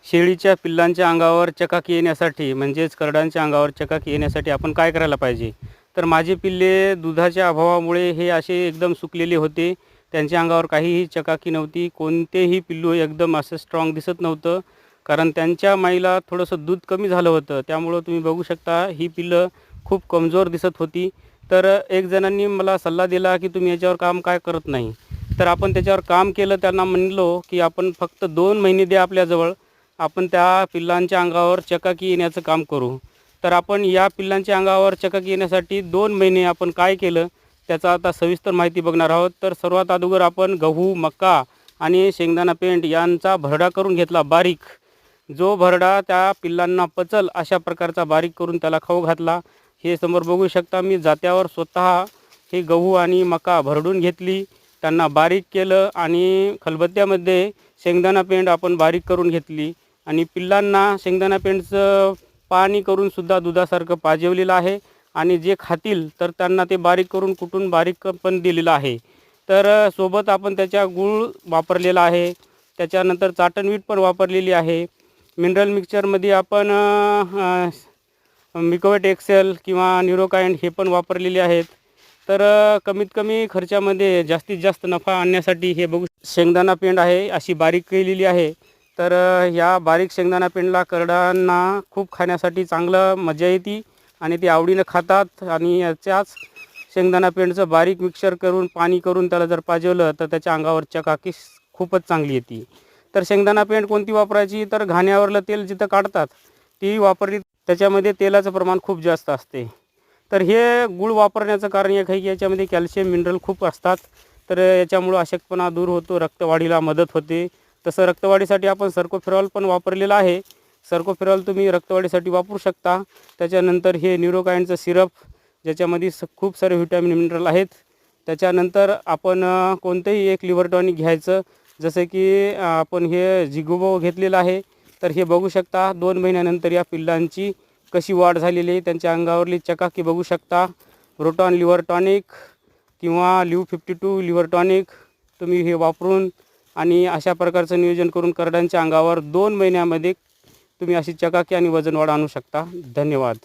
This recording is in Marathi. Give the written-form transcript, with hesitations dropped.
शेळीच्या पिल्लांच्या अंगावर चकाकी येण्यासाठी म्हणजेच करडांच्या अंगावर चकाकी येण्यासाठी आपण काय करायला पाहिजे? तर माझे पिल्ले दुधाच्या अभावामुळे हे असे एकदम सुकलेले होते. त्यांच्या अंगावर काहीही चकाकी नव्हती. कोणतेही पिल्लू एकदम असं स्ट्रॉंग दिसत नव्हतं. कारण त्यांच्या माईला थोडंसं दूध कमी झालं होतं. त्यामुळं तुम्ही बघू शकता ही पिल्लं खूप कमजोर दिसत होती. तर एक जणांनी मला सल्ला दिला, की तुम्ही याच्यावर काम काय करत नाही. तर आपण त्याच्यावर काम केलं. त्यांना म्हणलो, की आपण फक्त 2 महिने द्या आपल्याजवळ. आपण त्या पिल्लांच्या अंगावर चकाकी येण्याचं काम करू. तर आपण या पिल्लांच्या अंगावर चकाकी येण्यासाठी 2 महिने आपण काय केलं त्याचा आता सविस्तर माहिती बघणार आहोत. तर सर्वात अगोदर आपण गहू, मका आणि शेंगदाणा पेंड यांचा भरडा करून घेतला बारीक. जो भरडा त्या पिल्लांना पचल अशा प्रकारचा बारीक करून त्याला खाऊ घातला. हे समोर बघू शकता मी जात्यावर स्वतः हे गहू आणि मका भरडून घेतली. त्यांना बारीक केलं आणि खलबत्त्यामध्ये शेंगदाणा पेंड आपण बारीक करून घेतली आणि पिल्लांना शेंगदाणा पेंडचं पाणी करूनसुद्धा दुधासारखं पाजवलेलं आहे आणि जे खातील तर त्यांना ते बारीक करून कुटून बारीक पण दिलेलं आहे. तर सोबत आपण त्याच्या गूळ वापरलेला आहे. त्याच्यानंतर चाटणवीट पण वापरलेली आहे. मिनरल मिक्सचरमध्ये आपण मिकोवेट एक्सेल किंवा न्यूरोकाइंड हे पण वापरलेले आहेत. तर कमीत कमी खर्चामध्ये जास्तीत जास्त नफा आणण्यासाठी हे बघू शेंगदाणा पेंड आहे अशी बारीक केलेली आहे. तर या बारीक शेंगदाणा पेंडला करडांना खूप खाण्यासाठी चांगलं मजा येते आणि ते आवडीनं खातात. आणि याच्याच शेंगदाणा पेंडचं बारीक मिक्सर करून पाणी करून त्याला जर पाजवलं तर त्याच्या अंगावर चकाकी खूपच चांगली येते. तर शेंगदाणा पेंड कोणती वापरायची? तर घाण्यावरलं तेल जिथं काढतात ती वापरली. त्याच्यामध्ये तेलाचं प्रमाण खूप जास्त असते. तर हे गूळ वापरण्याचं कारण एक आहे की याच्यामध्ये कॅल्शियम मिनरल खूप असतात. तर याच्यामुळं अशक्तपणा दूर होतो, रक्तवाढीला मदत होते. तसं रक्तवाढीसाठी आपण सर्कोफेरॉल पण वापरलेलं आहे. सर्कोफेरॉल तुम्ही रक्तवाढीसाठी वापरू शकता. त्याच्यानंतर हे न्यूरोकाइंडचं सिरप ज्याच्यामध्ये खूप सारे व्हिटॅमिन मिनरल आहेत. त्याच्यानंतर आपण कोणतंही एक लिव्हर टॉनिक घ्यायचं. जसं की आपण हे जिगोबो घेतलेलं आहे. तर हे बघू शकता 2 महिन्यानंतर या पिल्लांची कशी वाढ झालेली आहे. त्यांच्या अंगावरली चकाकी बघू शकता. प्रोटॉन लिव्हर टॉनिक किंवा लिव्ह 52 लिव्हर टॉनिक तुम्ही हे वापरून आणि अशा प्रकारचं नियोजन करून करडांच्या अंगावर 2 महिन्यामध्ये तुम्ही अशी चकाकी आणि वजन वाढ आणू शकता. धन्यवाद.